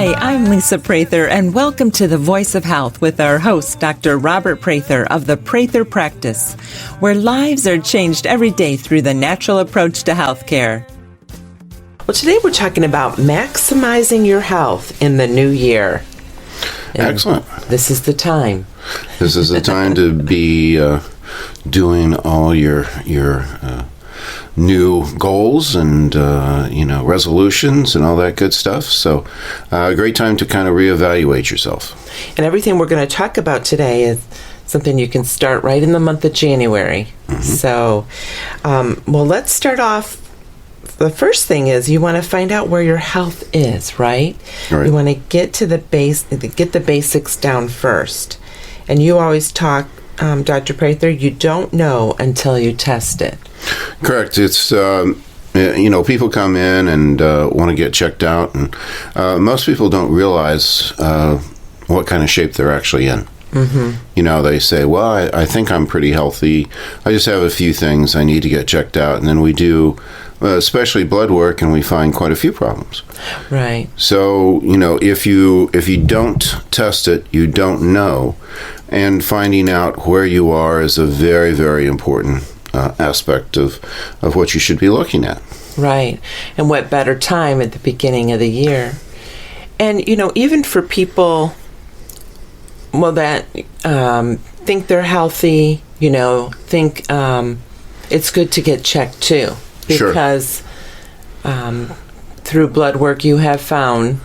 Hi, I'm Lisa Prather, and welcome to The Voice of Health with our host, Dr. Robert Prather of the Prather Practice, where lives are changed every day through the natural approach to healthcare. Well, today we're talking about maximizing your health in the new year. And excellent. This is the time. This is the time to be doing all your new goals and resolutions and all that good stuff. So a great time to kind of reevaluate yourself. And everything we're going to talk about today is something you can start right in the month of January. Mm-hmm. So, let's start off. The first thing is you want to find out where your health is, right? Right. You want to get to the basics down first. And you always talk, Dr. Prather, you don't know until you test it. Correct. It's people come in and want to get checked out, and most people don't realize what kind of shape they're actually in. Mm-hmm. They say, well, I think I'm pretty healthy. I just have a few things I need to get checked out. And then we do, especially blood work, and we find quite a few problems. Right. So, if you don't test it, you don't know. And finding out where you are is a very, very important aspect of what you should be looking at. Right. And what better time at the beginning of the year. And, even for people that think they're healthy, think it's good to get checked too. Because through blood work you have found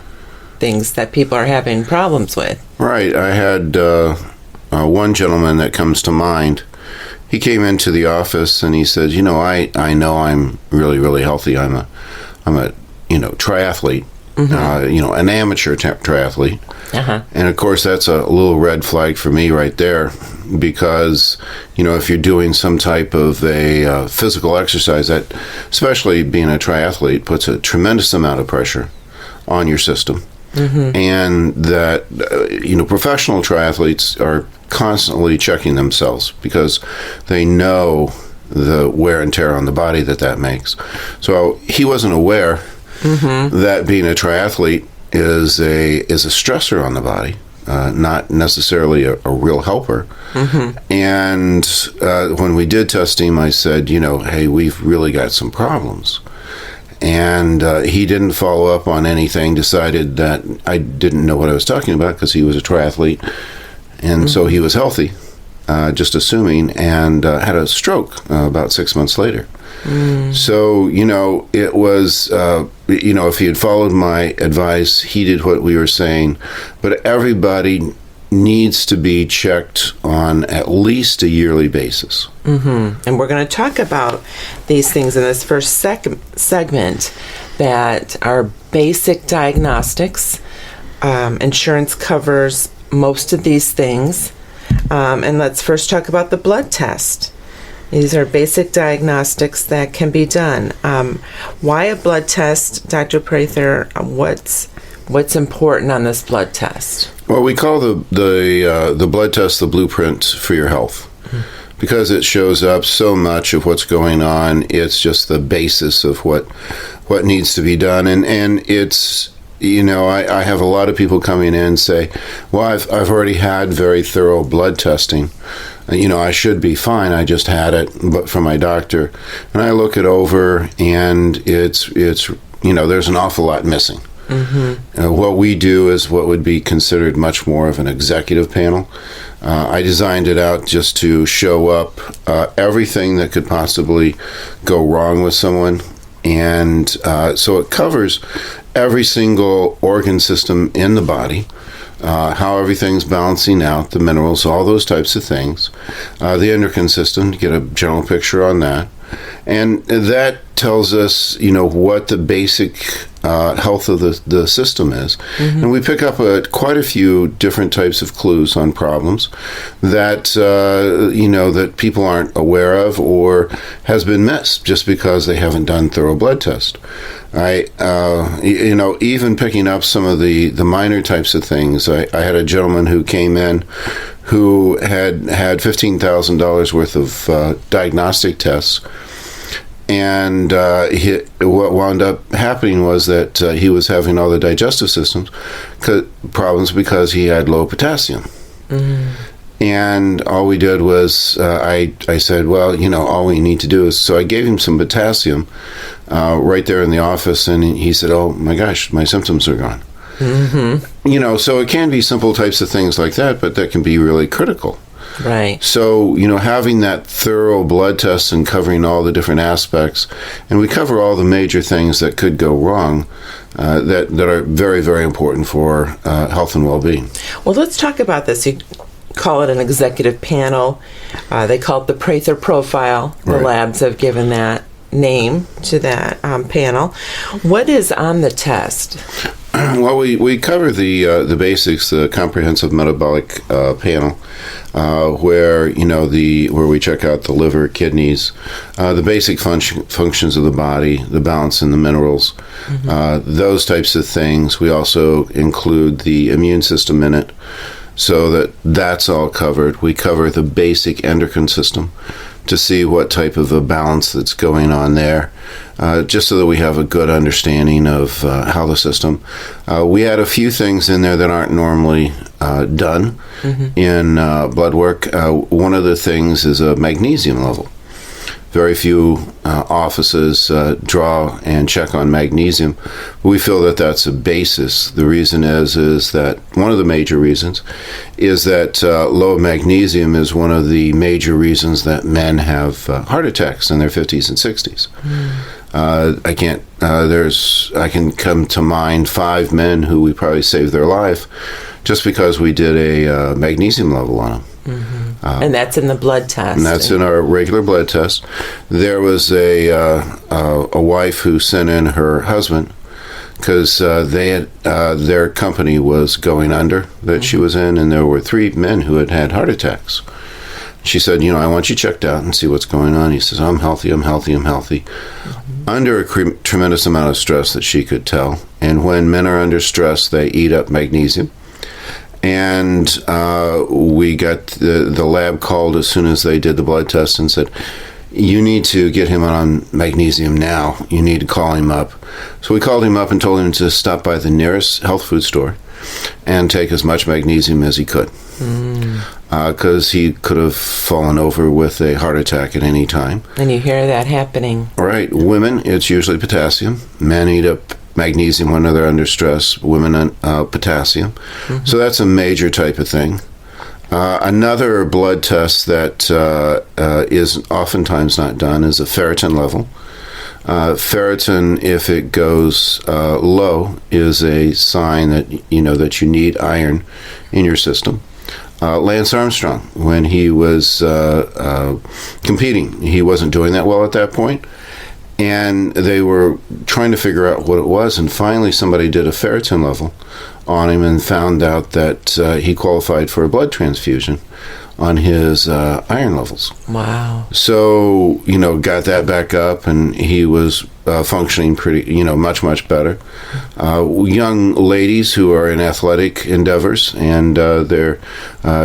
things that people are having problems with. Right. I had one gentleman that comes to mind. He came into the office and he said, I know I'm really, really healthy. I'm a triathlete. Mm-hmm. An amateur triathlete. Uh-huh. And of course, that's a little red flag for me right there, because, if you're doing some type of a physical exercise, that, especially being a triathlete, puts a tremendous amount of pressure on your system. Mm-hmm. And that, professional triathletes are constantly checking themselves because they know the wear and tear on the body that makes. So he wasn't aware that being a triathlete is a stressor on the body, not necessarily a real helper. Mm-hmm. And when we did test him, I said, hey, we've really got some problems. And he didn't follow up on anything, decided that I didn't know what I was talking about because he was a triathlete. And so he was healthy, just assuming, and had a stroke about 6 months later. So, it was, if he had followed my advice, he did what we were saying. But everybody needs to be checked on at least a yearly basis. Mm-hmm. And we're going to talk about these things in this first segment that are basic diagnostics. Insurance covers most of these things. And let's first talk about the blood test. These are basic diagnostics that can be done. Why a blood test, Dr. Prather? What's important on this blood test? Well, we call the blood test the blueprint for your health, because it shows up so much of what's going on. It's just the basis of what needs to be done, and it's. I have a lot of people coming in and say, well, I've already had very thorough blood testing. I should be fine. I just had it, but from my doctor. And I look it over, and it's there's an awful lot missing. Mm-hmm. What we do is what would be considered much more of an executive panel. I designed it out just to show up everything that could possibly go wrong with someone. And so it covers every single organ system in the body, how everything's balancing out, the minerals, all those types of things, the endocrine system, to get a general picture on that. And that tells us, what the basic health of the system is. Mm-hmm. And we pick up quite a few different types of clues on problems that, that people aren't aware of or has been missed just because they haven't done thorough blood tests. Even picking up some of the minor types of things. I had a gentleman who came in who had $15,000 worth of diagnostic tests. And what wound up happening was that he was having all the digestive systems problems because he had low potassium. And all we did was, I said, well, all we need to do is, so I gave him some potassium right there in the office, and he said, oh my gosh, my symptoms are gone. So it can be simple types of things like that, but that can be really critical. Right. So, having that thorough blood test and covering all the different aspects, and we cover all the major things that could go wrong, that are very, very important for health and well-being. Well, let's talk about this. You call it an executive panel. They call it the Prather Profile. The labs have given that name to that panel. What is on the test? Well, we cover the basics, the comprehensive metabolic panel, where where we check out the liver, kidneys, the basic functions of the body, the balance in the minerals, those types of things. We also include the immune system in it, so that's all covered. We cover the basic endocrine system to see what type of a balance that's going on there, just so that we have a good understanding of how the system. We add a few things in there that aren't normally done in blood work. One of the things is a magnesium level. Very few offices draw and check on magnesium. We feel that that's a basis. The reason is that one of the major reasons is that low magnesium is one of the major reasons that men have heart attacks in their 50s and 60s. I can come to mind 5 men who we probably saved their life just because we did a magnesium level on them. And that's in the blood test. And that's in our regular blood test. There was a wife who sent in her husband because their company was going under that she was in, and there were 3 men who had heart attacks. She said, I want you checked out and see what's going on. He says, I'm healthy. Under a tremendous amount of stress that she could tell. And when men are under stress, they eat up magnesium. And we got the lab called as soon as they did the blood test and said, you need to get him on magnesium now. You need to call him up. So we called him up and told him to stop by the nearest health food store and take as much magnesium as he could. Because he could have fallen over with a heart attack at any time. And you hear that happening. Right. Women, it's usually potassium. Men eat up magnesium when they're under stress, women potassium. So that's a major type of thing. Another blood test that is oftentimes not done is a ferritin level. Ferritin, if it goes low, is a sign that that you need iron in your system. Lance Armstrong, when he was competing, he wasn't doing that well at that point. And they were trying to figure out what it was, and finally somebody did a ferritin level on him and found out that he qualified for a blood transfusion on his iron levels. Wow. So, got that back up, and he was functioning pretty, much better. Young ladies who are in athletic endeavors, and they're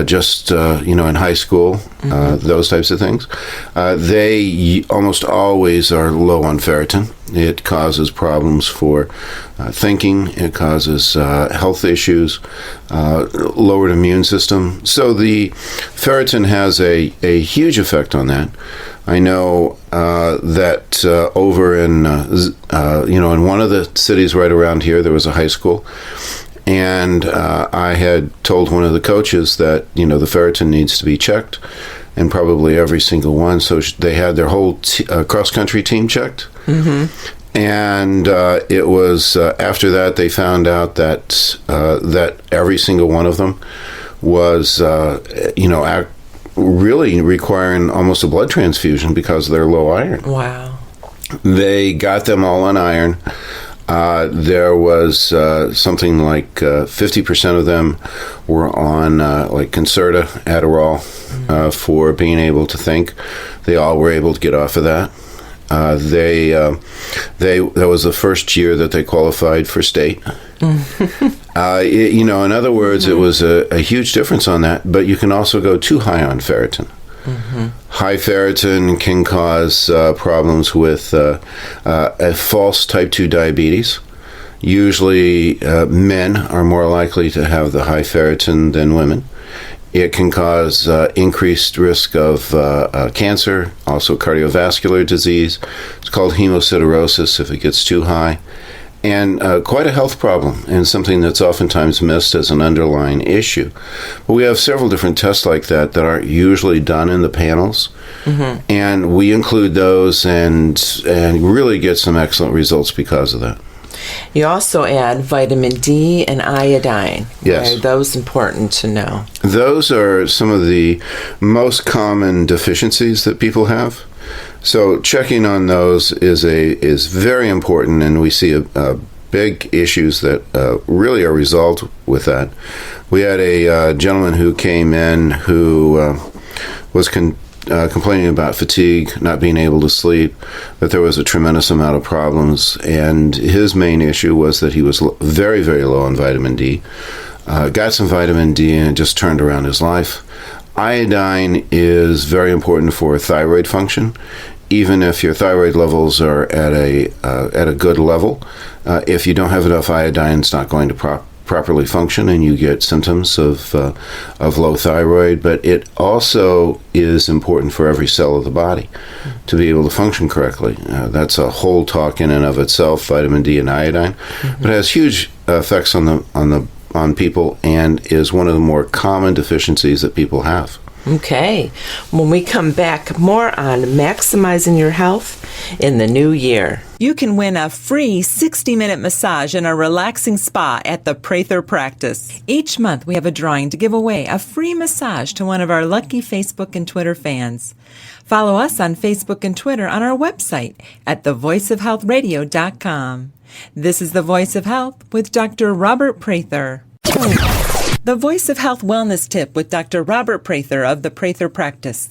just, in high school, those types of things, they almost always are low on ferritin. It causes problems for thinking. It causes health issues, lowered immune system. So the ferritin has a huge effect on that. I know that over in one of the cities right around here, there was a high school, and I had told one of the coaches that the ferritin needs to be checked, and probably every single one. So they had their whole cross-country team checked. And it was after that they found out that that every single one of them was really requiring almost a blood transfusion because of their low iron. Wow. They got them all on iron. There was something like 50% of them were on like Concerta, Adderall, for being able to think. They all were able to get off of that. That was the first year that they qualified for state. In other words, it was a huge difference on that, but you can also go too high on ferritin. High ferritin can cause problems with a false type 2 diabetes. Usually men are more likely to have the high ferritin than women. It can cause increased risk of cancer, also cardiovascular disease. It's called hemosiderosis if it gets too high. And quite a health problem, and something that's oftentimes missed as an underlying issue. But we have several different tests like that aren't usually done in the panels. Mm-hmm. And we include those and really get some excellent results because of that. You also add vitamin D and iodine. Yes. Are those important to know? Those are some of the most common deficiencies that people have. So checking on those is very important, and we see a big issues that really are resolved with that. We had a gentleman who came in who was complaining about fatigue, not being able to sleep, that there was a tremendous amount of problems, and his main issue was that he was very, very low on vitamin D. Got some vitamin D and it just turned around his life. Iodine is very important for thyroid function. Even if your thyroid levels are at a good level, if you don't have enough iodine, it's not going to properly function, and you get symptoms of low thyroid. But it also is important for every cell of the body to be able to function correctly. That's a whole talk in and of itself, vitamin D and iodine, but it has huge effects on people, and is one of the more common deficiencies that people have. Okay. When we come back, more on maximizing your health in the new year. You can win a free 60-minute massage in a relaxing spa at the Prather Practice. Each month, we have a drawing to give away a free massage to one of our lucky Facebook and Twitter fans. Follow us on Facebook and Twitter on our website at thevoiceofhealthradio.com. This is The Voice of Health with Dr. Robert Prather. The Voice of Health Wellness Tip with Dr. Robert Prather of the Prather Practice.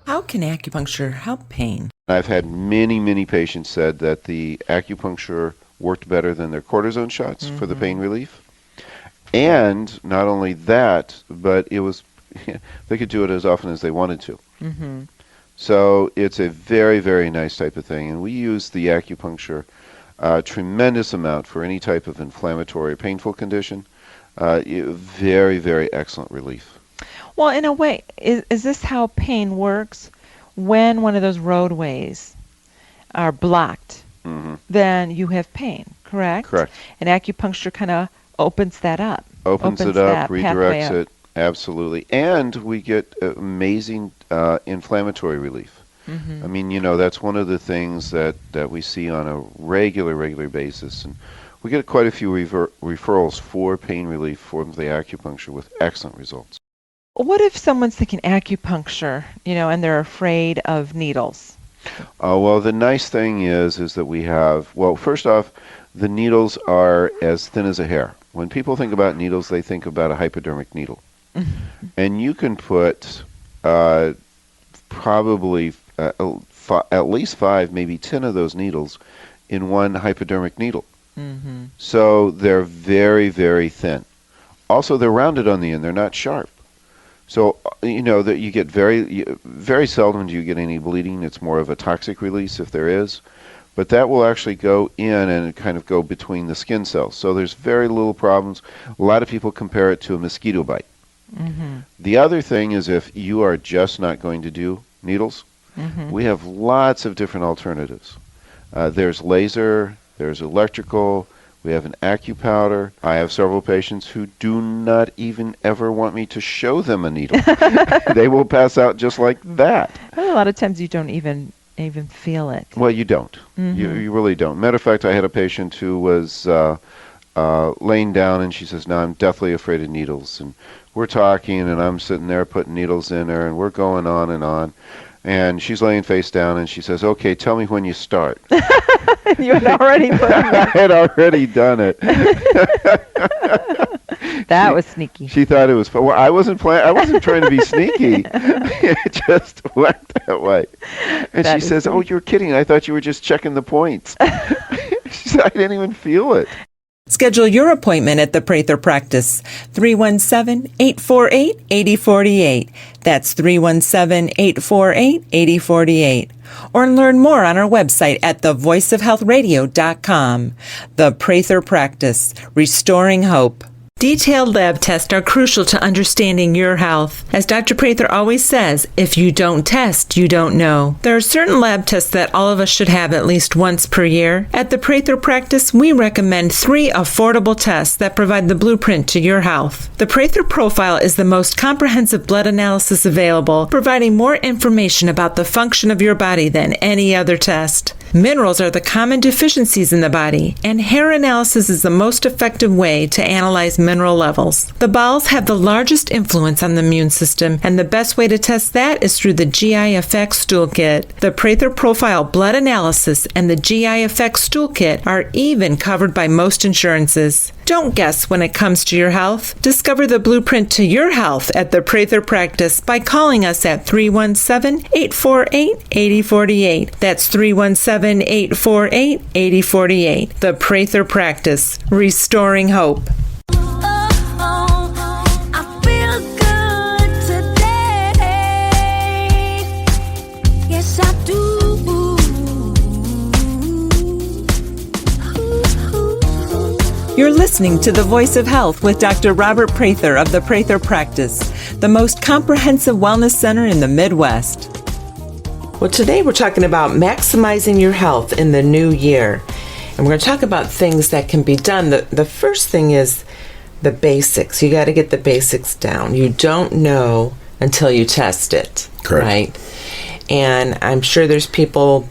How can acupuncture help pain? I've had many patients said that the acupuncture worked better than their cortisone shots for the pain relief. And not only that, but it was they could do it as often as they wanted to. So it's a very, very nice type of thing. And we use the acupuncture tremendous amount for any type of inflammatory or painful condition. Very, very excellent relief. Well, in a way, is this how pain works? When one of those roadways are blocked, then you have pain, correct? Correct. And acupuncture kind of opens that up. Opens it up, redirects it, absolutely. And we get amazing inflammatory relief. I mean, you know, that's one of the things that we see on a regular basis. And we get quite a few referrals for pain relief from the acupuncture with excellent results. What if someone's thinking acupuncture, and they're afraid of needles? Well, the nice thing is that we have, well, first off, the needles are as thin as a hair. When people think about needles, they think about a hypodermic needle. And you can put probably at least 5, maybe 10 of those needles in one hypodermic needle. So they're very, very thin. Also, they're rounded on the end. They're not sharp. So, that you get very seldom do you get any bleeding. It's more of a toxic release if there is. But that will actually go in and kind of go between the skin cells. So there's very little problems. A lot of people compare it to a mosquito bite. The other thing is if you are just not going to do needles, we have lots of different alternatives. There's laser, there's electrical, we have an acupowder. I have several patients who do not even ever want me to show them a needle. They will pass out just like that. Well, a lot of times you don't even feel it. Well, you don't. You really don't. Matter of fact, I had a patient who was laying down, and she says, "No, I'm deathly afraid of needles." And we're talking, and I'm sitting there putting needles in her, and we're going on and on. And she's laying face down, and she says, "Okay, tell me when you start." You had already put I had already done it. That was sneaky. She thought it was fun. Well, I wasn't trying to be sneaky. It just went that way. And she says, "Oh, you're kidding. I thought you were just checking the points." She said, "I didn't even feel it." Schedule your appointment at the Prather Practice, 317-848-8048. That's 317-848-8048. Or learn more on our website at thevoiceofhealthradio.com. The Prather Practice, restoring hope. Detailed lab tests are crucial to understanding your health. As Dr. Prather always says, if you don't test, you don't know. There are certain lab tests that all of us should have at least once per year. At the Prather Practice, we recommend 3 affordable tests that provide the blueprint to your health. The Prather Profile is the most comprehensive blood analysis available, providing more information about the function of your body than any other test. Minerals are the common deficiencies in the body, and hair analysis is the most effective way to analyze mineral levels. The bowels have the largest influence on the immune system, and the best way to test that is through the GI Effects Stool Kit. The Prather Profile blood analysis and the GI Effects Stool Kit are even covered by most insurances. Don't guess when it comes to your health. Discover the blueprint to your health at the Prather Practice by calling us at 317-848-8048. That's 317-848-8048. The Prather Practice, restoring hope. You're listening to The Voice of Health with Dr. Robert Prather of the Prather Practice, the most comprehensive wellness center in the Midwest. Well, today we're talking about maximizing your health in the new year. And we're going to talk about things that can be done. The first thing is the basics. You got to get the basics down. You don't know until you test it. Correct. Right? And I'm sure there's people,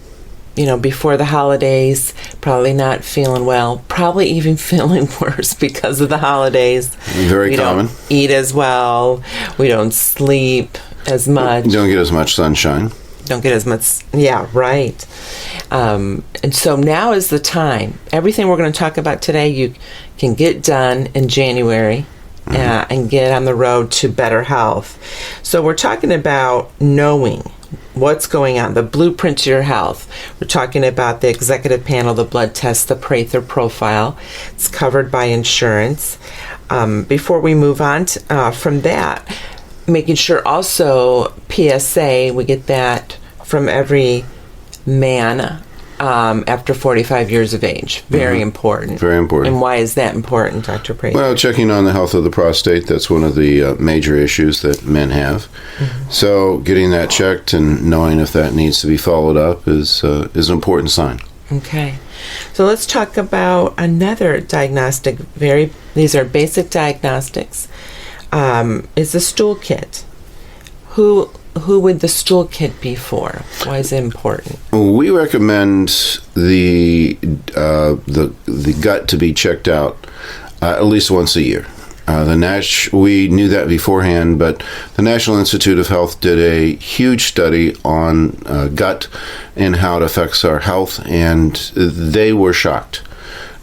before the holidays, probably not feeling well, probably even feeling worse because of the holidays. Very common. We don't eat as well. We don't sleep as much. You don't get as much sunshine. Don't get as much. Yeah, right. And so now is the time. Everything we're going to talk about today, you can get done in January and get on the road to better health. So we're talking about knowing what's going on, the blueprint to your health. We're talking about the executive panel, the blood test, the Prather Profile. It's covered by insurance. Before we move on from that, making sure also PSA, we get that from every man after 45 years of age. Very important. Very important. And why is that important, Dr. Prather? Well, checking on the health of the prostate, that's one of the major issues that men have. Mm-hmm. So getting that checked and knowing if that needs to be followed up is an important sign. Okay. So let's talk about another diagnostic. These are basic diagnostics. Is the stool kit. Who would the stool kit be for? Why is it important? We recommend the gut to be checked out at least once a year. We knew that beforehand, but the National Institute of Health did a huge study on gut and how it affects our health, and they were shocked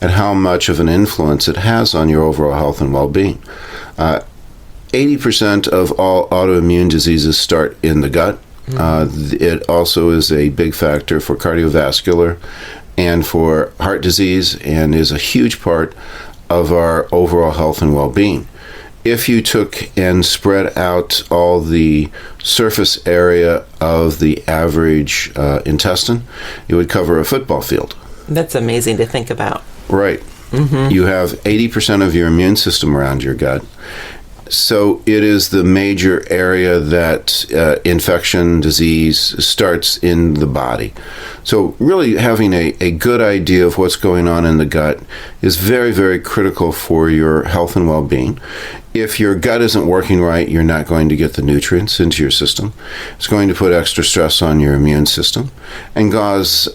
at how much of an influence it has on your overall health and well-being. 80% of all autoimmune diseases start in the gut. It also is a big factor for cardiovascular and for heart disease, and is a huge part of our overall health and well-being. If you took and spread out all the surface area of the average intestine, it would cover a football field. That's amazing to think about. Right. Mm-hmm. You have 80% of your immune system around your gut. So it is the major area that infection, disease starts in the body. So really having a good idea of what's going on in the gut is very, very critical for your health and well-being. If your gut isn't working right, you're not going to get the nutrients into your system. It's going to put extra stress on your immune system and cause,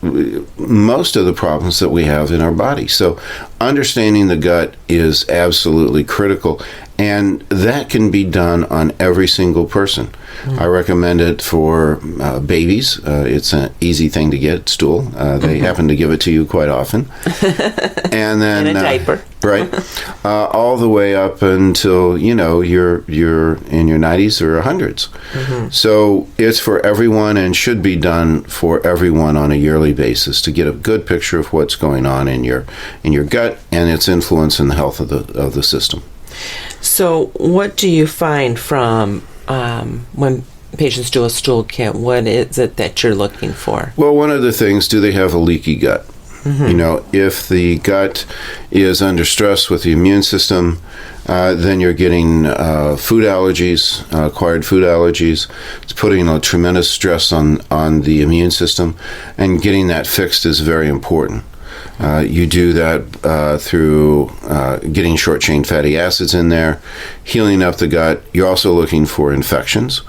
most of the problems that we have in our body. So understanding the gut is absolutely critical, and that can be done on every single person. Mm-hmm. I recommend it for babies. It's an easy thing to get, stool. They happen to give it to you quite often. And then in a diaper. Right, all the way up until you're in your 90s or 100s. So it's for everyone and should be done for everyone on a yearly basis to get a good picture of what's going on in your gut and its influence in the health of the system. So what do you find from when patients do a stool kit? What is it that you're looking for? Well, one of the things, do they have a leaky gut? If the gut is under stress with the immune system, then you're getting food allergies, acquired food allergies. It's putting a tremendous stress on the immune system, and getting that fixed is very important. You do that through getting short-chain fatty acids in there, healing up the gut. You're also looking for infections.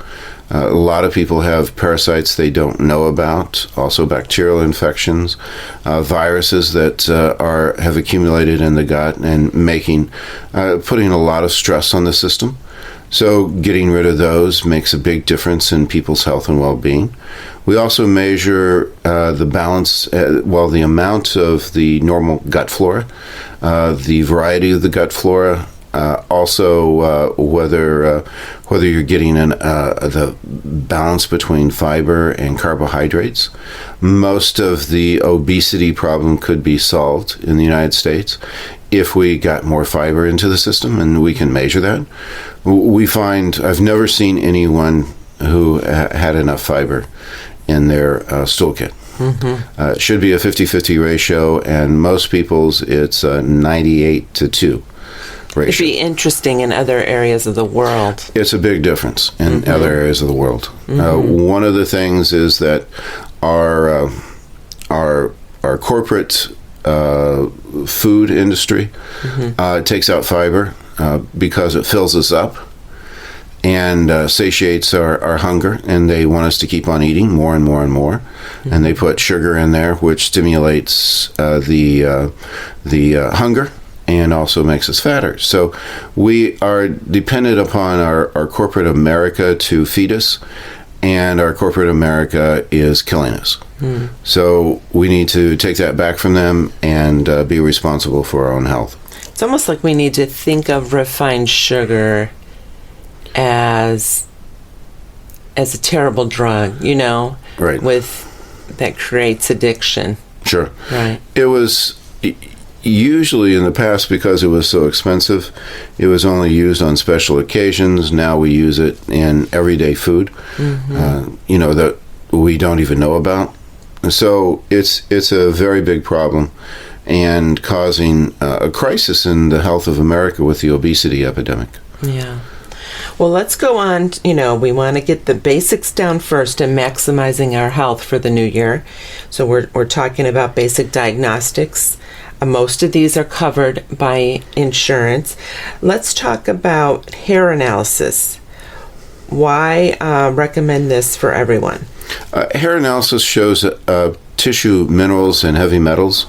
A lot of people have parasites they don't know about, also bacterial infections, viruses that have accumulated in the gut and putting a lot of stress on the system. So getting rid of those makes a big difference in people's health and well-being. We also measure the balance, the amount of the normal gut flora, the variety of the gut flora, also whether you're getting the balance between fiber and carbohydrates. Most of the obesity problem could be solved in the United States if we got more fiber into the system, and we can measure that. We find, I've never seen anyone who had enough fiber in their stool kit. It should be a 50-50 ratio, and most people's it's 98-2 ratio. It'd be interesting in other areas of the world. It's a big difference in other areas of the world. One of the things is that our corporate food industry takes out fiber because it fills us up and satiates our hunger, and they want us to keep on eating more and more and more. And they put sugar in there, which stimulates the hunger and also makes us fatter. So we are dependent upon our corporate America to feed us, and our corporate America is killing us. So we need to take that back from them and be responsible for our own health. It's almost like we need to think of refined sugar as a terrible drug, Right. That creates addiction. Sure. Right. It was usually in the past, because it was so expensive, it was only used on special occasions. Now we use it in everyday food, that we don't even know about. So it's a very big problem and causing a crisis in the health of America with the obesity epidemic. Yeah. Well, let's go on. We want to get the basics down first and maximizing our health for the new year. So we're talking about basic diagnostics. Most of these are covered by insurance. Let's talk about hair analysis. Why recommend this for everyone? Hair analysis shows tissue minerals and heavy metals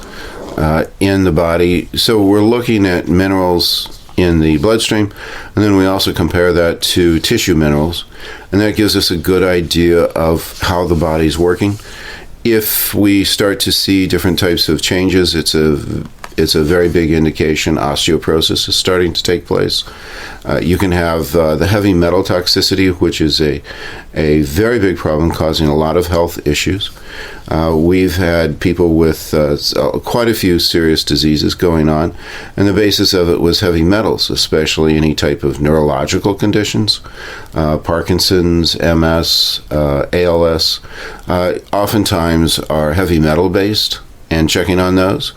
in the body. So we're looking at minerals in the bloodstream, and then we also compare that to tissue minerals, and that gives us a good idea of how the body's working. If we start to see different types of changes, it's a very big indication osteoporosis is starting to take place. You can have the heavy metal toxicity, which is a very big problem causing a lot of health issues. We've had people with quite a few serious diseases going on, and the basis of it was heavy metals, especially any type of neurological conditions, Parkinson's, MS, ALS, oftentimes are heavy metal based, and checking on those.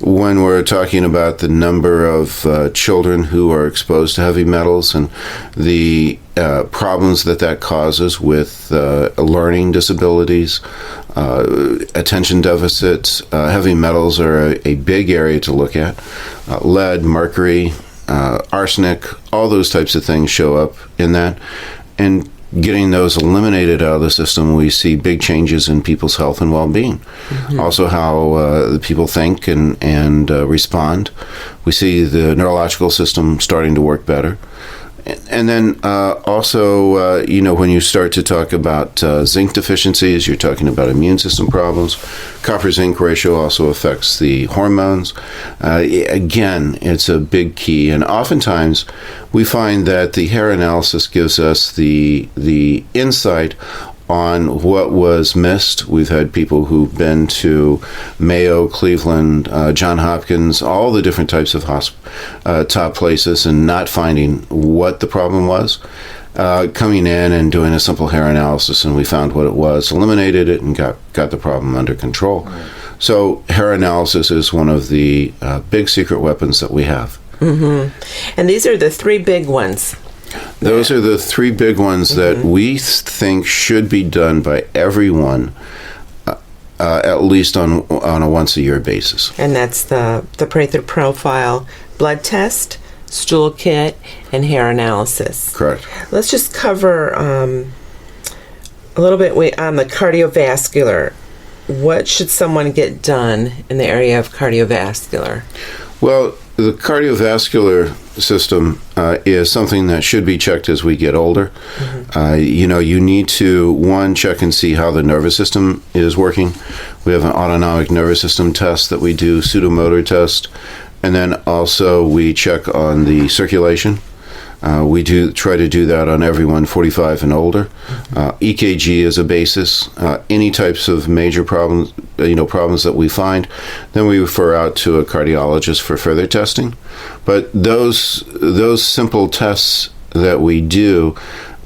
When we're talking about the number of children who are exposed to heavy metals and the problems that causes with learning disabilities, attention deficits, heavy metals are a big area to look at. Lead, mercury, arsenic, all those types of things show up in that. And getting those eliminated out of the system, we see big changes in people's health and well-being. Also how the people think and respond. We see the neurological system starting to work better. And then also, when you start to talk about zinc deficiencies, you're talking about immune system problems. Copper-zinc ratio also affects the hormones. Again, it's a big key. And oftentimes, we find that the hair analysis gives us the insight on what was missed. We've had people who've been to Mayo, Cleveland, Johns Hopkins, all the different types of top places, and not finding what the problem was. Coming in and doing a simple hair analysis, and we found what it was, eliminated it, and got the problem under control. Right. So hair analysis is one of the big secret weapons that we have. Mm-hmm. And these are the three big ones. Those are the three big ones that we think should be done by everyone, at least on a once-a-year basis. And that's the Prather Profile blood test, stool kit, and hair analysis. Correct. Let's just cover a little bit on the cardiovascular. What should someone get done in the area of cardiovascular? Well, the cardiovascular system is something that should be checked as we get older. You need to, one, check and see how the nervous system is working. We have an autonomic nervous system test that we do, pseudomotor test, and then also we check on the circulation. We do try to do that on everyone 45 and older. EKG is a basis. Any types of major problems, problems that we find, then we refer out to a cardiologist for further testing. But those simple tests that we do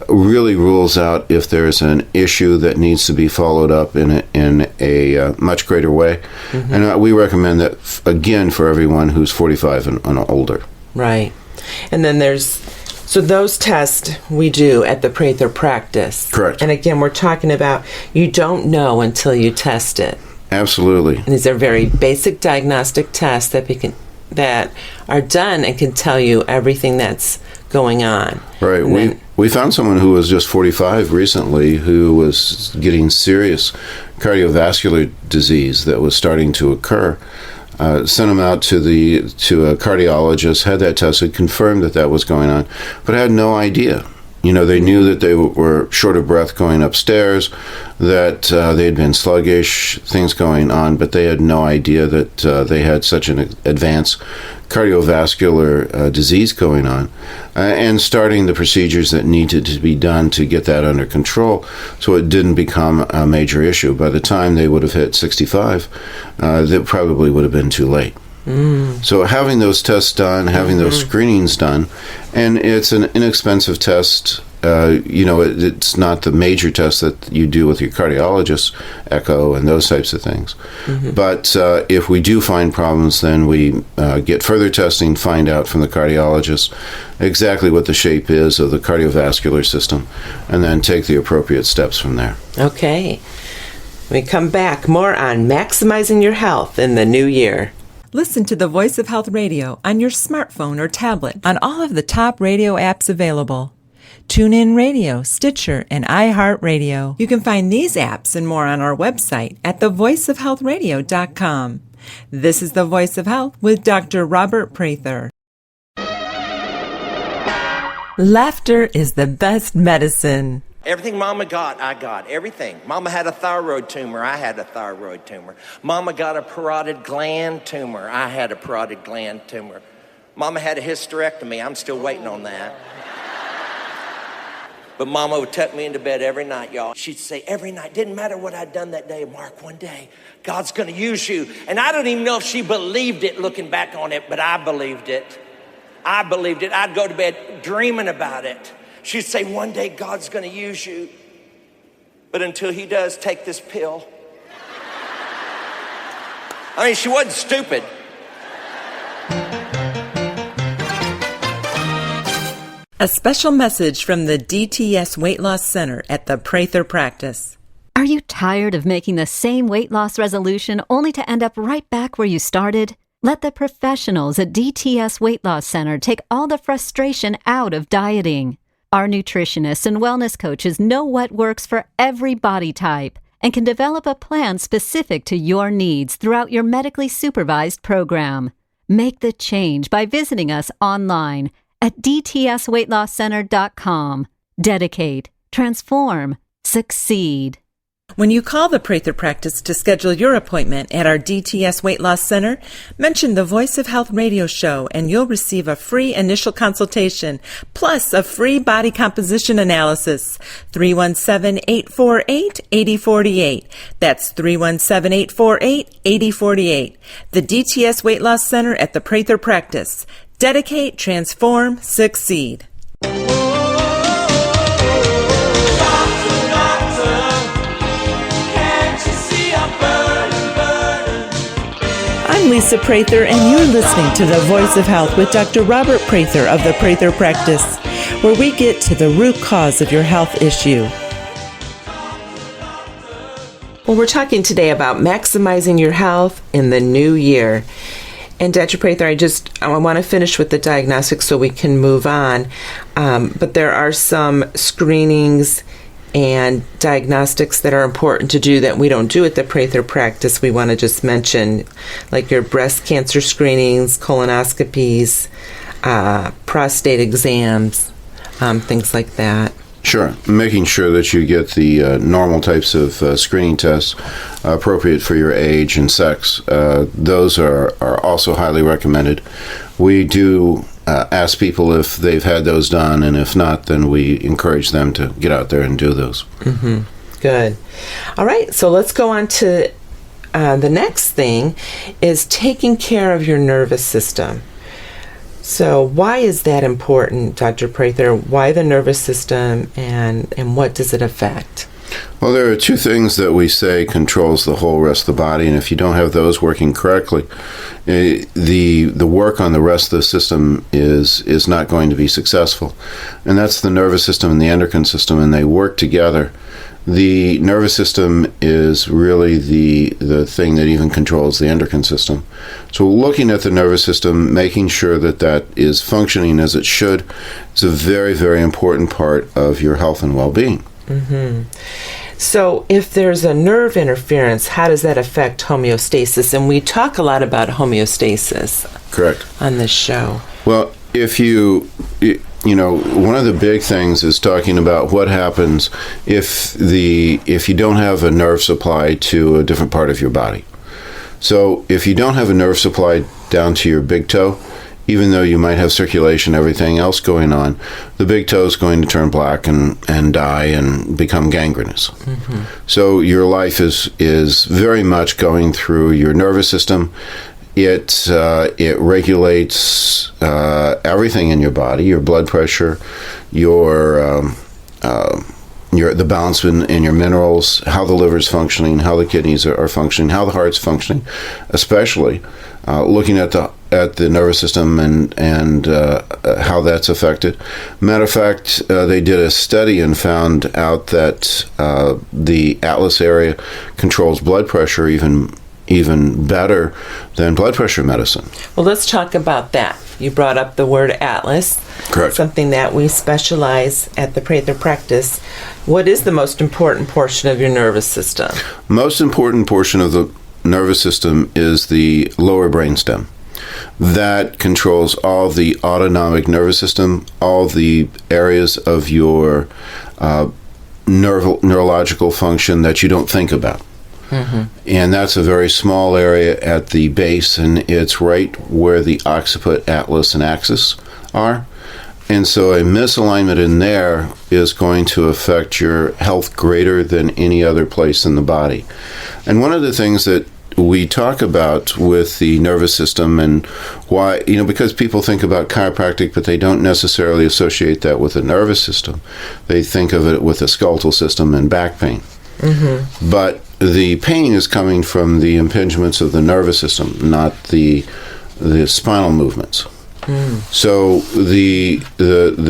really rules out if there's an issue that needs to be followed up in a much greater way. And we recommend that, again, for everyone who's 45 and older. Right. And then so those tests we do at the Prather practice. Correct. And again, we're talking about you don't know until you test it. Absolutely. And these are very basic diagnostic tests that are done and can tell you everything that's going on. Right. We found someone who was just 45 recently who was getting serious cardiovascular disease that was starting to occur. Sent him out to a cardiologist, had that tested, confirmed that was going on, but had no idea. They knew that they were short of breath going upstairs, that they had been sluggish, things going on, but they had no idea that they had such an advanced cardiovascular disease going on, and starting the procedures that needed to be done to get that under control so it didn't become a major issue. By the time they would have hit 65, that probably would have been too late. So having those tests done, having those screenings done, and it's an inexpensive test. It's not the major test that you do with your cardiologist, echo and those types of things. But if we do find problems, then we get further testing, find out from the cardiologist exactly what the shape is of the cardiovascular system, and then take the appropriate steps from there. Okay. We come back more on maximizing your health in the new year. Listen to the Voice of Health Radio on your smartphone or tablet on all of the top radio apps available. TuneIn Radio, Stitcher, and iHeartRadio. You can find these apps and more on our website at thevoiceofhealthradio.com. This is The Voice of Health with Dr. Robert Prather. Laughter is the best medicine. Everything Mama got, I got. Everything. Mama had a thyroid tumor, I had a thyroid tumor. Mama got a parotid gland tumor, I had a parotid gland tumor. Mama had a hysterectomy, I'm still waiting on that. But Mama would tuck me into bed every night, y'all. She'd say every night, didn't matter what I'd done that day, Mark, one day, God's gonna use you. And I don't even know if she believed it looking back on it, but I believed it. I believed it. I'd go to bed dreaming about it. She'd say, one day God's gonna use you. But until he does, take this pill. I mean, she wasn't stupid. A special message from the DTS Weight Loss Center at the Prather Practice. Are you tired of making the same weight loss resolution only to end up right back where you started? Let the professionals at DTS Weight Loss Center take all the frustration out of dieting. Our nutritionists and wellness coaches know what works for every body type and can develop a plan specific to your needs throughout your medically supervised program. Make the change by visiting us online at dtsweightlosscenter.com. Dedicate, transform, succeed. When you call the Prather Practice to schedule your appointment at our DTS Weight Loss Center, mention the Voice of Health radio show and you'll receive a free initial consultation plus a free body composition analysis. 317-848-8048. That's 317-848-8048. The DTS Weight Loss Center at the Prather Practice. Dedicate, transform, succeed. I'm Lisa Prather, and you're listening to The Voice of Health with Dr. Robert Prather of the Prather Practice, where we get to the root cause of your health issue. Well, we're talking today about maximizing your health in the new year. And Dr. Prather, I want to finish with the diagnostics so we can move on. But there are some screenings and diagnostics that are important to do that we don't do at the Prather Practice. We want to just mention, like your breast cancer screenings, colonoscopies, prostate exams, things like that. Sure. Making sure that you get the normal types of screening tests appropriate for your age and sex. Those are also highly recommended. We do ask people if they've had those done, and if not, then we encourage them to get out there and do those. Mm-hmm. Good. All right, so let's go on to the next thing is taking care of your nervous system. So why is that important, Dr. Prather? Why the nervous system, and what does it affect? Well, there are two things that we say controls the whole rest of the body, and if you don't have those working correctly, the work on the rest of the system is not going to be successful. And that's the nervous system and the endocrine system, and they work together. The nervous system is really the thing that even controls the endocrine system. So looking at the nervous system, making sure that that is functioning as it should, is a very, very important part of your health and well-being. Mm-hmm. So if there's a nerve interference, how does that affect homeostasis? And we talk a lot about homeostasis. Correct. On this show. Well, if you know, one of the big things is talking about what happens if you don't have a nerve supply to a different part of your body. So if you don't have a nerve supply down to your big toe, even though you might have circulation, everything else going on, the big toe is going to turn black and die and become gangrenous. Mm-hmm. So your life is very much going through your nervous system. It regulates everything in your body, your blood pressure, the balance in your minerals, how the liver's functioning, how the kidneys are functioning, how the heart's functioning, especially looking at the nervous system and how that's affected. Matter of fact, they did a study and found out that the atlas area controls blood pressure even better than blood pressure medicine. Well, let's talk about that. You brought up the word atlas. Correct. Something that we specialize at the Prather Practice. What is the most important portion of your nervous system? Most important portion of the nervous system is the lower brainstem. That controls all the autonomic nervous system, all the areas of your neurological function that you don't think about. Mm-hmm. And that's a very small area at the base, and it's right where the occiput, atlas, and axis are. And so a misalignment in there is going to affect your health greater than any other place in the body. And one of the things that we talk about with the nervous system, and why, because people think about chiropractic, but they don't necessarily associate that with the nervous system. They think of it with the skeletal system and back pain. Mm-hmm. But the pain is coming from the impingements of the nervous system, not the spinal movements. Mm. So the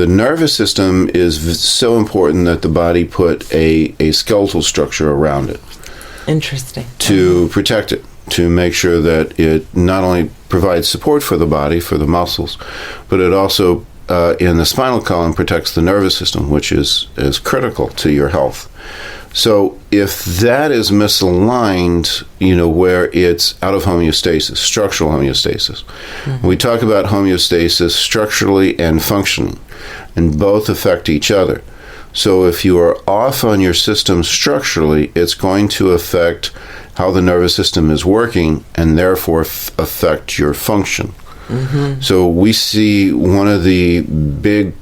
nervous system is so important that the body put a skeletal structure around it. Interesting. To protect it, to make sure that it not only provides support for the body, for the muscles, but it also, in the spinal column, protects the nervous system, which is critical to your health. So if that is misaligned, where it's out of homeostasis, structural homeostasis. We talk about homeostasis structurally and functionally, and both affect each other. So if you are off on your system structurally, it's going to affect how the nervous system is working and therefore affect your function. So we see one of the big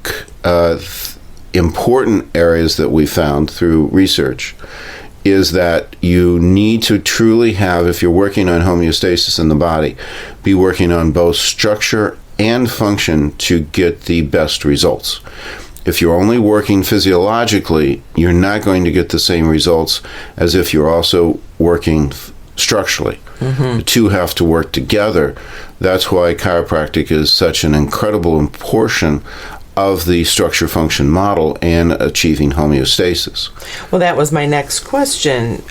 important areas that we found through research is that you need to truly have, if you're working on homeostasis in the body, be working on both structure and function to get the best results. If you're only working physiologically, you're not going to get the same results as if you're also working structurally. The two have to work together. That's why chiropractic is such an incredible portion of the structure function model and achieving homeostasis. Well, that was my next question.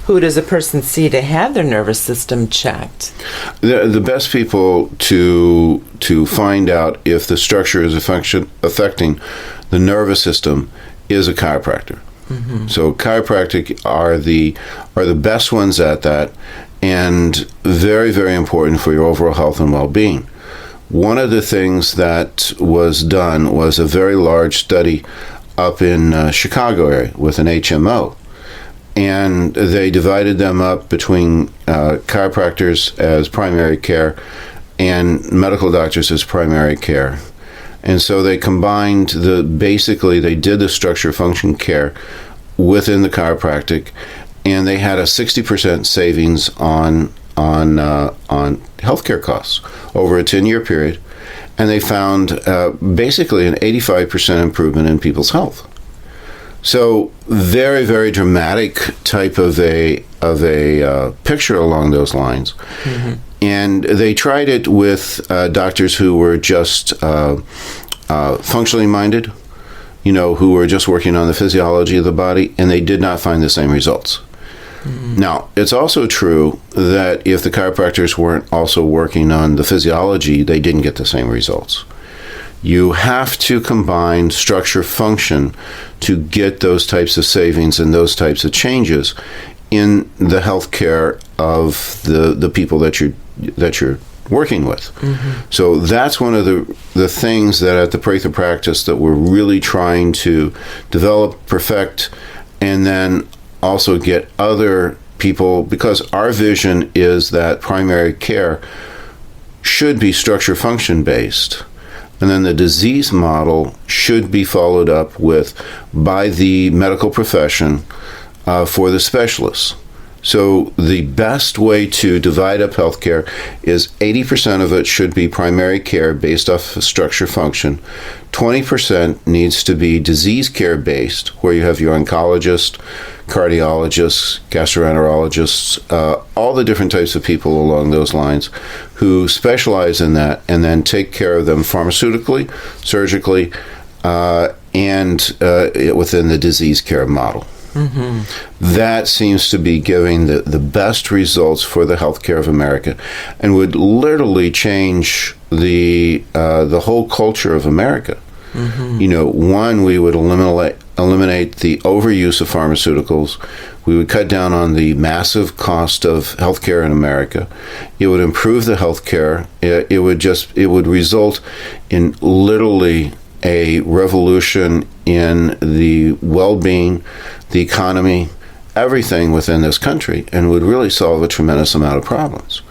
Who does a person see to have their nervous system checked? The best people to find out if the structure is affecting the nervous system is a chiropractor. So chiropractic are the best ones at that, and very, very important for your overall health and well-being. One of the things that was done was a very large study up in Chicago area with an HMO. And they divided them up between chiropractors as primary care and medical doctors as primary care. And so they combined basically they did the structure function care within the chiropractic, and they had a 60% savings on healthcare costs over a 10-year period, and they found basically an 85% improvement in people's health. So very, very dramatic type of a picture along those lines. And they tried it with doctors who were just functionally minded, who were just working on the physiology of the body, and they did not find the same results. Now, it's also true that if the chiropractors weren't also working on the physiology, they didn't get the same results. You have to combine structure function to get those types of savings and those types of changes in the healthcare of the people that you're working with. So that's one of the things that at the Prather practice that we're really trying to develop, perfect, and then also get other people, because our vision is that primary care should be structure function based, and then the disease model should be followed up with by the medical profession for the specialists. So the best way to divide up healthcare is 80% of it should be primary care based off of structure function. 20% needs to be disease care based, where you have your oncologist, cardiologists, gastroenterologists, all the different types of people along those lines who specialize in that, and then take care of them pharmaceutically, surgically, and within the disease care model. That seems to be giving the best results for the healthcare of America, and would literally change the whole culture of America. One, we would eliminate the overuse of pharmaceuticals. We would cut down on the massive cost of healthcare in America. It would improve the healthcare. It would result in literally a revolution in the well-being, the economy, everything within this country, and would really solve a tremendous amount of problems.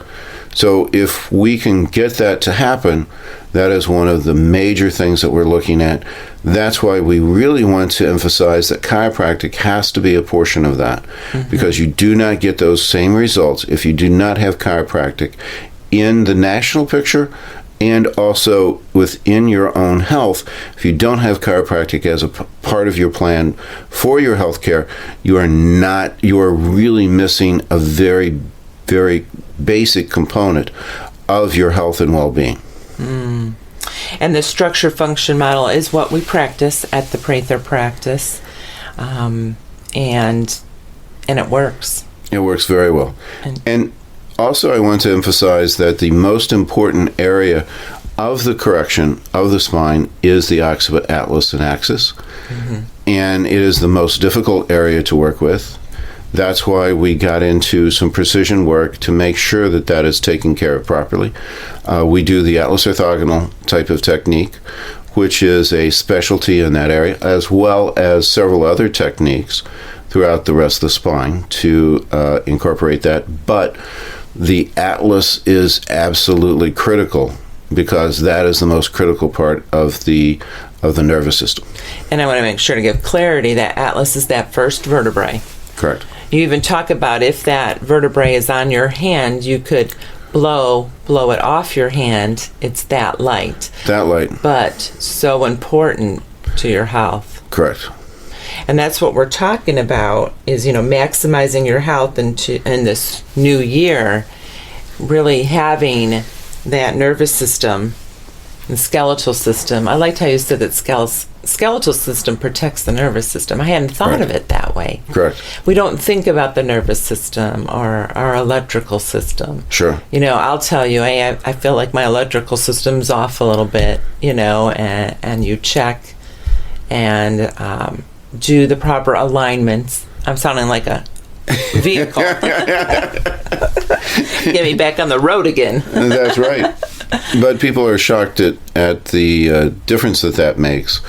So if we can get that to happen, that is one of the major things that we're looking at. That's why we really want to emphasize that chiropractic has to be a portion of that, because you do not get those same results if you do not have chiropractic in the national picture, and also within your own health. If you don't have chiropractic as a part of your plan for your health care, you are really missing a very, very basic component of your health and well-being. And the structure function model is what we practice at the Prather practice, and it works. It works very well. And also, I want to emphasize that the most important area of the correction of the spine is the occiput, atlas, and axis. and it is the most difficult area to work with. That's why we got into some precision work to make sure that that is taken care of properly. We do the Atlas orthogonal type of technique, which is a specialty in that area, as well as several other techniques throughout the rest of the spine to incorporate that. But the Atlas is absolutely critical because that is the most critical part of the nervous system. And I want to make sure to give clarity that Atlas is that first vertebrae. Correct. You even talk about if that vertebrae is on your hand, you could blow it off your hand. It's that light. That light. But so important to your health. Correct. And that's what we're talking about is, maximizing your health in this new year, really having that nervous system and skeletal system. I liked how you said that skeletal system protects the nervous system. I hadn't thought of it that way. Correct. We don't think about the nervous system or our electrical system. Sure. I'll tell you, I feel like my electrical system's off a little bit, and you check and do the proper alignments. I'm sounding like a vehicle. Get me back on the road again. That's right. But people are shocked at the difference that makes.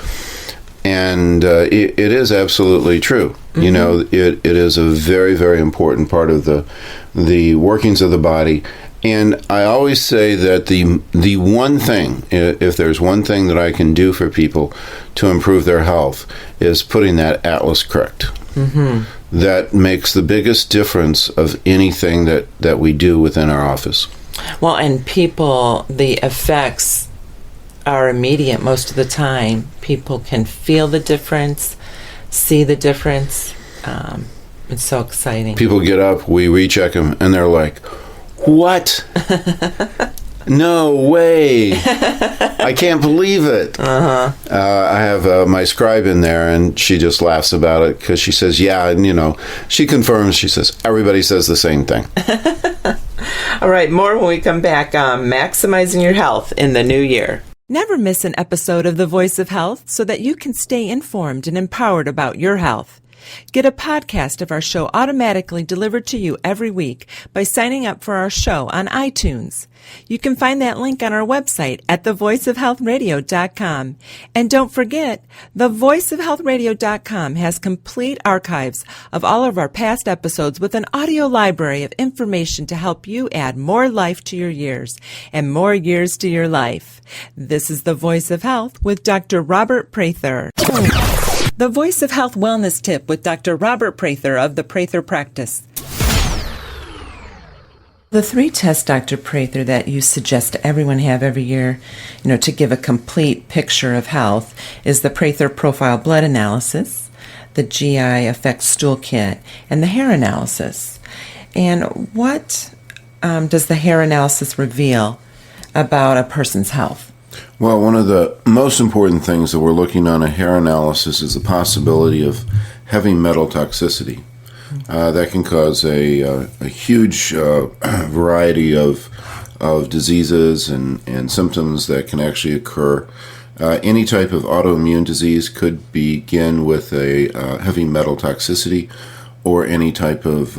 And it is absolutely true. Mm-hmm. It is a very, very important part of the workings of the body. And I always say that the one thing, if there's one thing that I can do for people to improve their health, is putting that Atlas correct. Mm-hmm. That makes the biggest difference of anything that we do within our office. Well, and people, the effects are immediate most of the time. People can feel the difference, see the difference. It's so exciting. People get up, we recheck them, and they're like, "What? No way! I can't believe it." Uh-huh. I have my scribe in there, and she just laughs about it because she says, "Yeah," and she confirms. She says, "Everybody says the same thing." All right, more when we come back on maximizing your health in the new year. Never miss an episode of The Voice of Health so that you can stay informed and empowered about your health. Get a podcast of our show automatically delivered to you every week by signing up for our show on iTunes. You can find that link on our website at thevoiceofhealthradio.com. And don't forget, thevoiceofhealthradio.com has complete archives of all of our past episodes with an audio library of information to help you add more life to your years and more years to your life. This is The Voice of Health with Dr. Robert Prather. The Voice of Health Wellness Tip with Dr. Robert Prather of the Prather Practice. The 3 tests, Dr. Prather, that you suggest everyone have every year, to give a complete picture of health is the Prather Profile blood analysis, the GI Effects stool kit, and the hair analysis. And what does the hair analysis reveal about a person's health? Well, one of the most important things that we're looking on a hair analysis is the possibility of heavy metal toxicity. That can cause a huge variety of diseases and symptoms that can actually occur. Any type of autoimmune disease could begin with a heavy metal toxicity, or any type of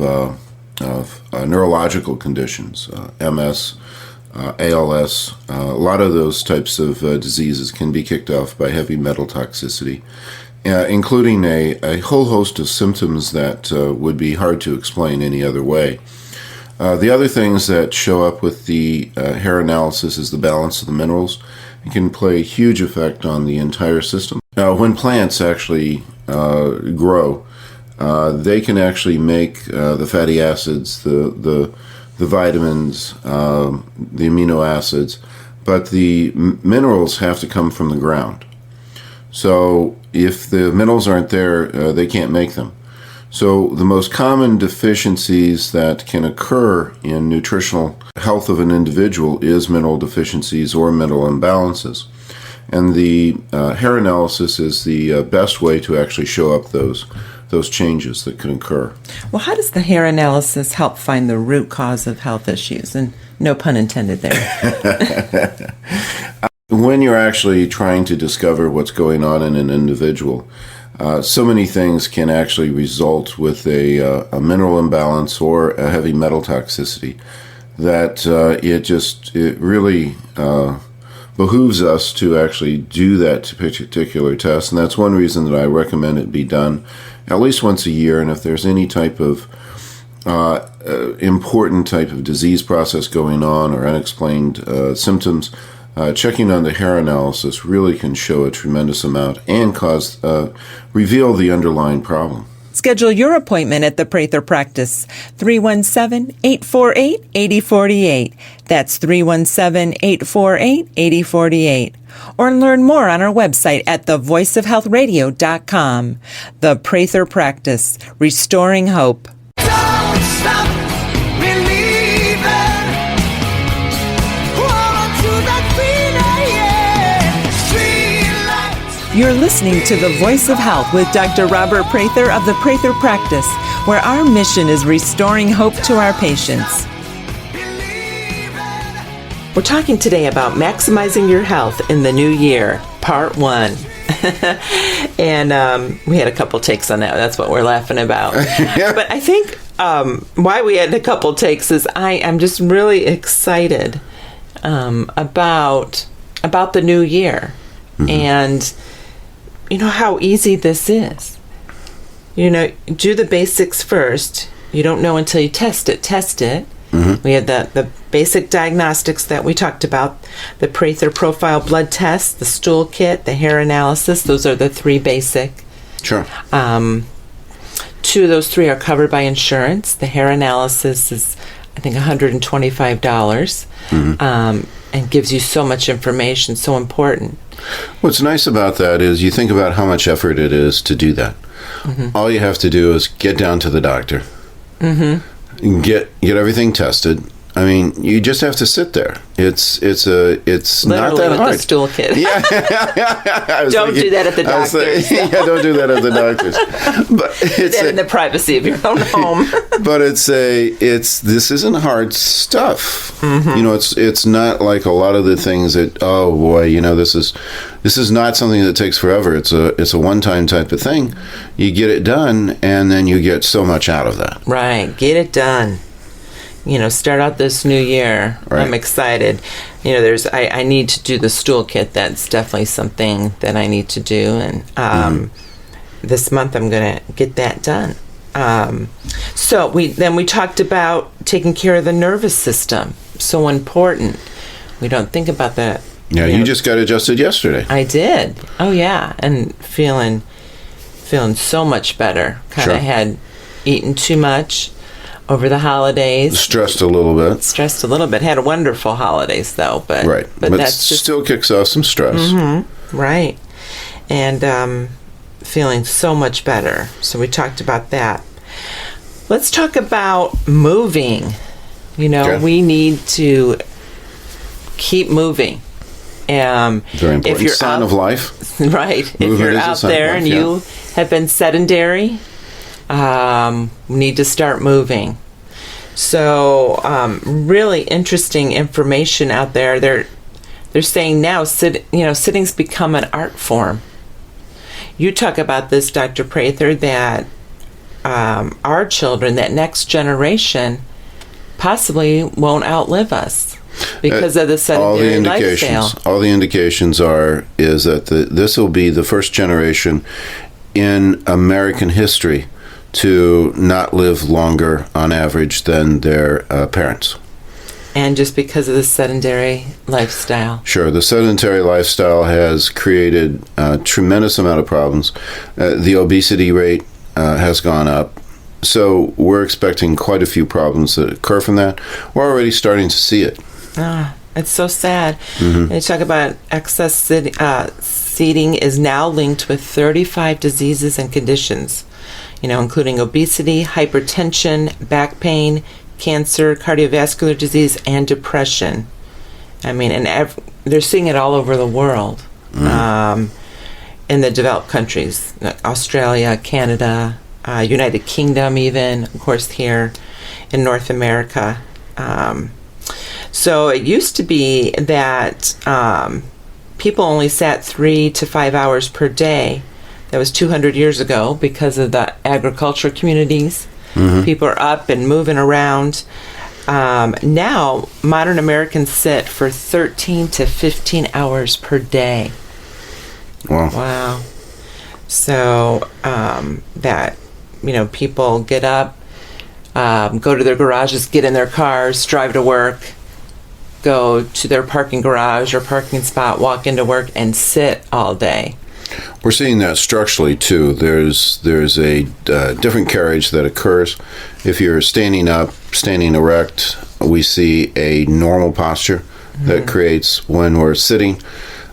neurological conditions, MS, ALS. A lot of those types of diseases can be kicked off by heavy metal toxicity, including a whole host of symptoms that would be hard to explain any other way. The other things that show up with the hair analysis is the balance of the minerals. It can play a huge effect on the entire system. Now, when plants actually grow, they can actually make the fatty acids, the vitamins, the amino acids, but the minerals have to come from the ground. So if the minerals aren't there, they can't make them. So the most common deficiencies that can occur in nutritional health of an individual is mineral deficiencies or mineral imbalances. And the hair analysis is the best way to actually show up those changes that can occur. Well, how does the hair analysis help find the root cause of health issues? And no pun intended there. When you're actually trying to discover what's going on in an individual, So many things can actually result with a mineral imbalance or a heavy metal toxicity that it really behooves us to actually do that particular test. And that's one reason that I recommend it be done at least once a year. And if there's any type of important type of disease process going on or unexplained symptoms, checking on the hair analysis really can show a tremendous amount and reveal the underlying problem. Schedule your appointment at the Prather Practice, 317-848-8048. That's 317-848-8048. Or learn more on our website at thevoiceofhealthradio.com. The Prather Practice, restoring hope. Don't stop believing. Hold on to that feeling, yeah. Street lights. You're listening to The Voice of Health with Dr. Robert Prather of the Prather Practice, where our mission is restoring hope to our patients. We're talking today about maximizing your health in the new year, part 1. And we had a couple takes on that. That's what we're laughing about. Yeah. But I think why we had a couple takes is I'm just really excited about the new year. Mm-hmm. And you know how easy this is. You know, do the basics first. You don't know until you test it. Mm-hmm. We had the basic diagnostics that we talked about, the Prather Profile blood test, the stool kit, the hair analysis. Those are the 3 basic. Sure. 2 of those 3 are covered by insurance. The hair analysis is, I think, $125, mm-hmm. And gives you so much information, so important. What's nice about that is you think about how much effort it is to do that. Mm-hmm. All you have to do is get down to the doctor. Mm-hmm. Get everything tested. I mean, you just have to sit there. It's literally not that with hard. The stool kit. Yeah. Don't do that at the doctor's. Yeah, don't do that at the doctor's. But do that in the privacy of your own home. But this isn't hard stuff. Mm-hmm. You know, it's not like a lot of the things that, oh boy, you know, this is not something that takes forever. It's a one-time type of thing. You get it done, and then you get so much out of that. Right, get it done. You know, start out this new year. Right. I'm excited. You know, I need to do the stool kit. That's definitely something that I need to do, and this month I'm going to get that done. So we talked about taking care of the nervous system. So important. We don't think about that. Yeah, you just got adjusted yesterday. I did. Oh yeah, and feeling so much better. Kind of had eaten too much over the holidays. Stressed a little bit. Had wonderful holidays though, but right. But that's still kicks off some stress. Mm-hmm. Right. And feeling so much better. So we talked about that. Let's talk about moving. You know, we need to keep moving. Very important. If you're sign of life. Right. If you're out there and you have been sedentary, need to start moving. So really interesting information out there. They're saying now sitting's become an art form. You talk about this, Dr. Prather, that our children, that next generation, possibly won't outlive us because of the sedentary lifestyle. All the indications is that this will be the first generation in American history to not live longer on average than their parents. And just because of the sedentary lifestyle. Sure. The sedentary lifestyle has created a tremendous amount of problems. The obesity rate has gone up. So we're expecting quite a few problems that occur from that. We're already starting to see it. It's so sad. Mm-hmm. They talk about excess seating is now linked with 35 diseases and conditions, including obesity, hypertension, back pain, cancer, cardiovascular disease, and depression. I mean, they're seeing it all over the world, in the developed countries, Australia, Canada, United Kingdom even, of course, here in North America. So it used to be that people only sat 3 to 5 hours per day, That was 200 years ago because of the agricultural communities. People are up and moving around. Now, modern Americans sit for 13 to 15 hours per day. Wow. Wow. So that, people get up, go to their garages, get in their cars, drive to work, go to their parking garage or parking spot, walk into work, and sit all day. We're seeing that structurally too. There's a different carriage that occurs. If you're standing up, standing erect, we see a normal posture that creates. When we're sitting,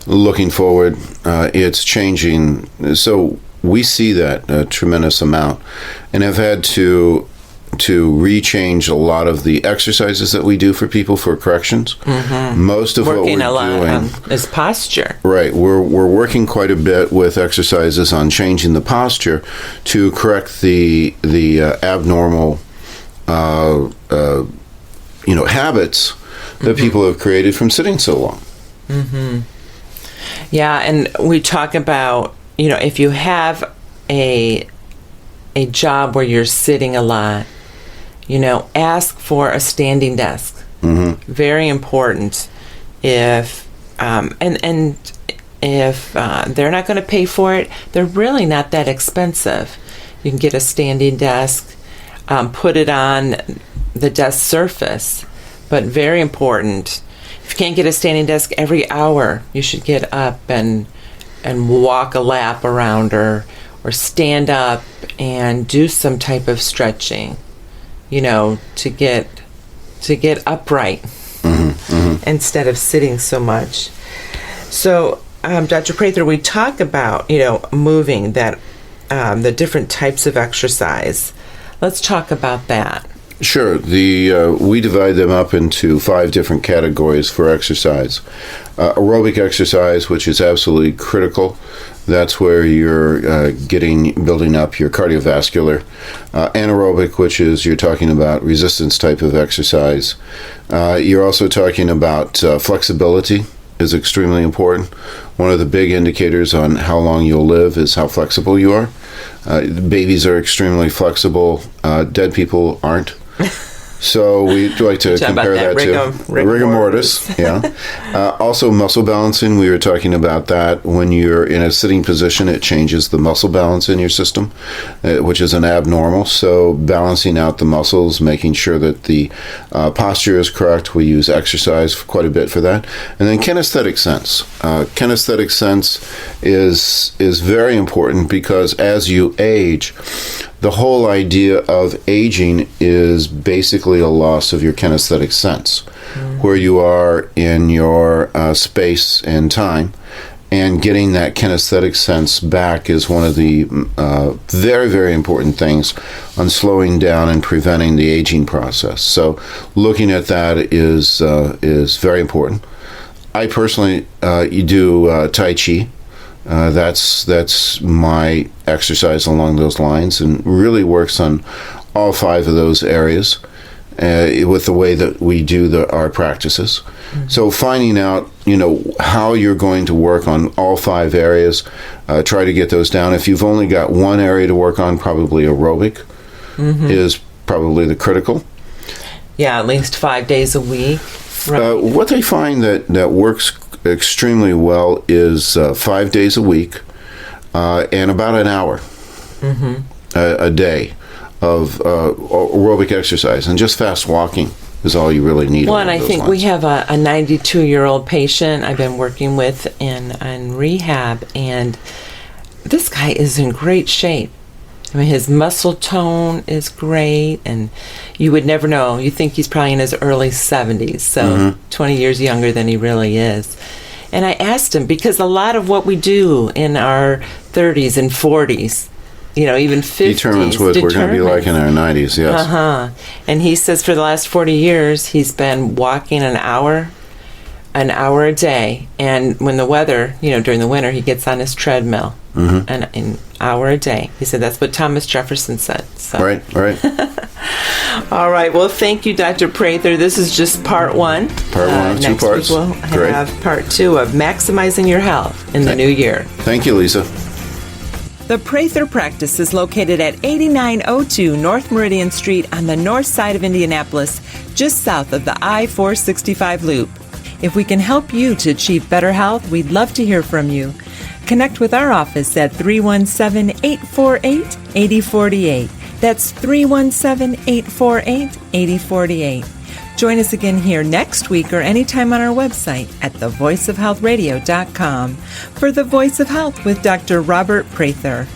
looking forward, it's changing. So we see that a tremendous amount, and have had to rechange a lot of the exercises that we do for people for corrections. Most of Working what a lot we're on doing is posture. Right, we're working quite a bit with exercises on changing the posture to correct the abnormal habits that people have created from sitting so long. Yeah, and we talk about, if you have a job where you're sitting a lot, ask for a standing desk. Very important. If and if they're not going to pay for it, they're really not that expensive. You can get a standing desk, put it on the desk surface, but very important. If you can't get a standing desk, every hour you should get up and walk a lap around or stand up and do some type of stretching, to get upright instead of sitting so much. So, Dr. Prather, we talk about, moving, that the different types of exercise. Let's talk about that. Sure. We divide them up into 5 different categories for exercise. Aerobic exercise, which is absolutely critical. That's where you're building up your cardiovascular. Anaerobic, which is you're talking about resistance type of exercise. You're also talking about flexibility is extremely important. One of the big indicators on how long you'll live is how flexible you are. Babies are extremely flexible. Dead people aren't. So we like to compare that to rigor mortis. Yeah. Also, muscle balancing. We were talking about that. When you're in a sitting position, it changes the muscle balance in your system, which is an abnormal. So balancing out the muscles, making sure that the posture is correct. We use exercise quite a bit for that. And then kinesthetic sense. Kinesthetic sense is very important because as you age, the whole idea of aging is basically a loss of your kinesthetic sense, where you are in your space and time, and getting that kinesthetic sense back is one of the very, very important things on slowing down and preventing the aging process. So looking at that is very important. I personally do Tai Chi. That's my exercise along those lines, and really works on all 5 of those areas with the way that we do our practices. So finding out, how you're going to work on all 5 areas, try to get those down. If you've only got one area to work on, probably aerobic is probably the critical. Yeah, at least 5 days a week. Right. What they find that works extremely well is 5 days a week and about an hour a day of aerobic exercise, and just fast walking is all you really need. Well, and I think we have a 92-year-old patient I've been working with in rehab, and this guy is in great shape. I mean, his muscle tone is great, and you would never know. You think he's probably in his early 70s, so 20 years younger than he really is. And I asked him, because a lot of what we do in our 30s and 40s, even 50s, determines what we're going to be like in our 90s, yes. And he says for the last 40 years, he's been walking an hour a day. And when the weather, during the winter, he gets on his treadmill. An hour a day. He said that's what Thomas Jefferson said. So. Right. All right. Well, thank you, Dr. Prather. This is just part 1. Part 1 of 2 parts. Next week we'll have part 2 of maximizing your health in the new year. Thank you, Lisa. The Prather Practice is located at 8902 North Meridian Street on the north side of Indianapolis, just south of the I-465 loop. If we can help you to achieve better health, we'd love to hear from you. Connect with our office at 317-848-8048. That's 317-848-8048. Join us again here next week or anytime on our website at thevoiceofhealthradio.com for The Voice of Health with Dr. Robert Prather.